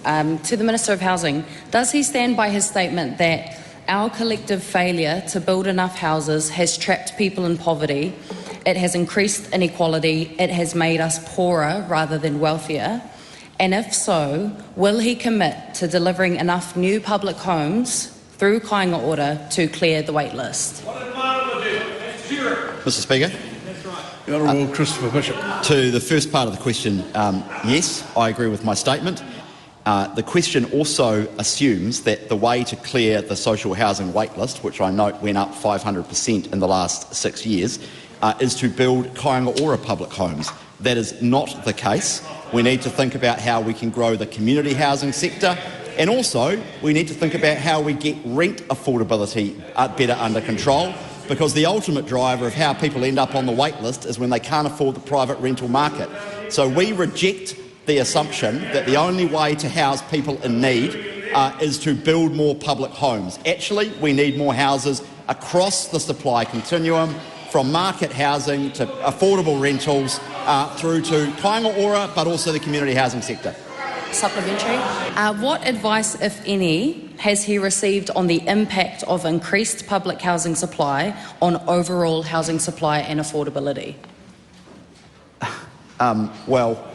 to the Minister of Housing. Does he stand by his statement that our collective failure to build enough houses has trapped people in poverty, it has increased inequality, it has made us poorer rather than wealthier? And if so, will he commit to delivering enough new public homes through Kāinga Ora to clear the wait list? Mr Speaker. The Honourable Christopher Bishop. To the first part of the question, yes, I agree with my statement. The question also assumes that the way to clear the social housing wait list, which I note went up 500% in the last 6 years, is to build Kāinga Ora public homes. That is not the case. We need to think about how we can grow the community housing sector, and also we need to think about how we get rent affordability better under control, because the ultimate driver of how people end up on the wait list is when they can't afford the private rental market. So we reject the assumption that the only way to house people in need is to build more public homes. Actually, we need more houses across the supply continuum, from market housing to affordable rentals through to Kāinga Ora, but also the community housing sector. Supplementary. What advice, if any, has he received on the impact of increased public housing supply on overall housing supply and affordability? Well,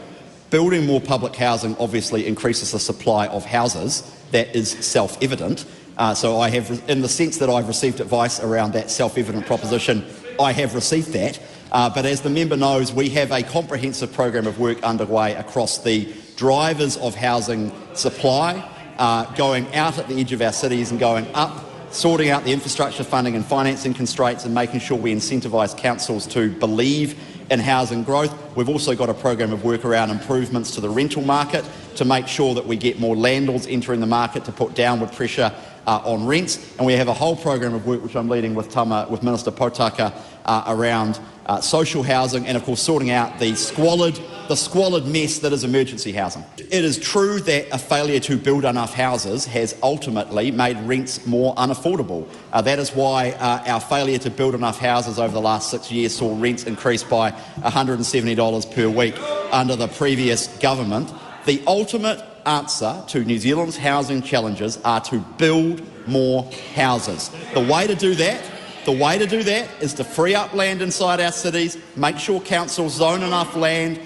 building more public housing obviously increases the supply of houses. That is self-evident. So I have, in the sense that I've received advice around that self-evident proposition, I have received that. But as the member knows, we have a comprehensive program of work underway across the drivers of housing supply, going out at the edge of our cities and going up, sorting out the infrastructure funding and financing constraints and making sure we incentivise councils to believe in housing growth. We've also got a program of work around improvements to the rental market to make sure that we get more landlords entering the market to put downward pressure on rents. And we have a whole program of work which I'm leading with Minister Potaka around social housing and, of course, sorting out the squalid mess that is emergency housing. It is true that a failure to build enough houses has ultimately made rents more unaffordable. That is why our failure to build enough houses over the last 6 years saw rents increase by $170 per week under the previous government. The ultimate answer to New Zealand's housing challenges are to build more houses. The way to do that is to free up land inside our cities, make sure councils zone enough land,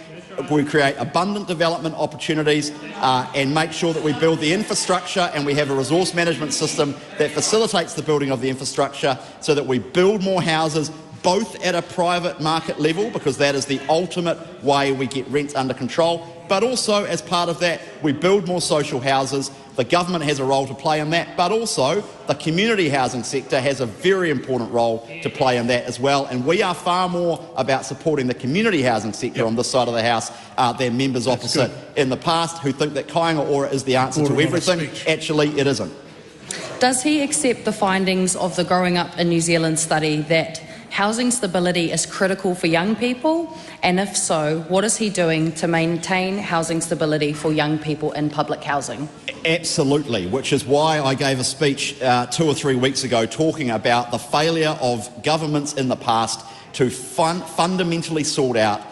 we create abundant development opportunities and make sure that we build the infrastructure and we have a resource management system that facilitates the building of the infrastructure so that we build more houses, both at a private market level, because that is the ultimate way we get rents under control, but also as part of that we build more social houses. The government has a role to play in that, but also the community housing sector has a very important role to play in that as well, and we are far more about supporting the community housing sector on this side of the House than members opposite in the past who think that Kāinga Ora is the answer to everything. Actually, it isn't. Does he accept the findings of the Growing Up in New Zealand study that housing stability is critical for young people? And if so, what is he doing to maintain housing stability for young people in public housing? Absolutely, which is why I gave a speech 2 or 3 weeks ago talking about the failure of governments in the past to fundamentally sort out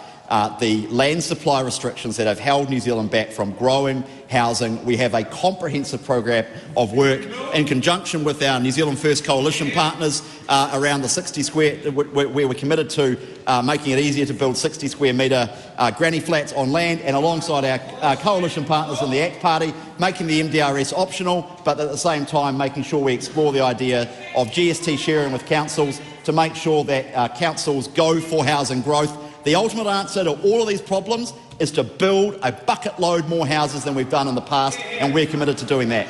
the land supply restrictions that have held New Zealand back from growing housing. We have a comprehensive program of work in conjunction with our New Zealand First Coalition partners around the 60 square, where we're committed to making it easier to build 60 square metre granny flats on land, and alongside our coalition partners in the ACT Party, making the MDRS optional, but at the same time making sure we explore the idea of GST sharing with councils to make sure that councils go for housing growth. The ultimate answer to all of these problems is to build a bucket load more houses than we've done in the past, and we're committed to doing that.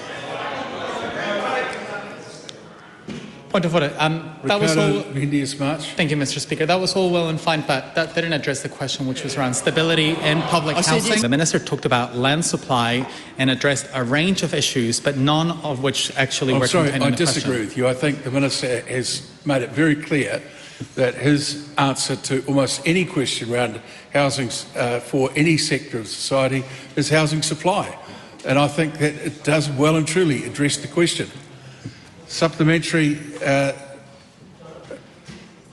Point of order. That was all. Thank you, Mr. Speaker. That was all well and fine, but that didn't address the question, which was around stability in public housing. Yes. The Minister talked about land supply and addressed a range of issues, but none of which actually were contained in the question. I disagree with you. I think the Minister has made it very clear that his answer to almost any question around housing for any sector of society is housing supply. And I think that it does well and truly address the question. Supplementary,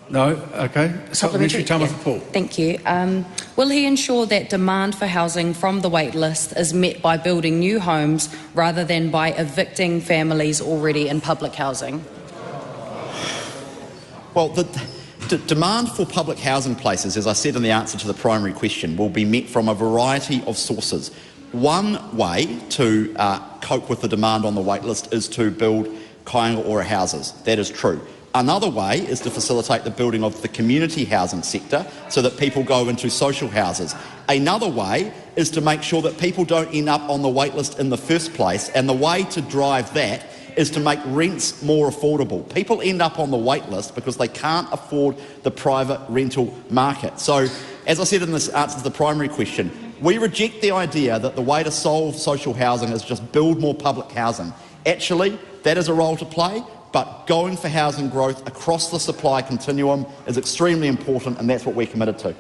No? Okay. Supplementary time Yeah. for Paul. Thank you. Will he ensure that demand for housing from the wait list is met by building new homes rather than by evicting families already in public housing? Well, the demand for public housing places, as I said in the answer to the primary question, will be met from a variety of sources. One way to cope with the demand on the wait list is to build kāinga ora houses. That is true. Another way is to facilitate the building of the community housing sector so that people go into social houses. Another way is to make sure that people don't end up on the wait list in the first place, and the way to drive that is to make rents more affordable. People end up on the wait list because they can't afford the private rental market. So, as I said in this answer to the primary question, we reject the idea that the way to solve social housing is just build more public housing. Actually, that is a role to play, but going for housing growth across the supply continuum is extremely important, and that's what we're committed to.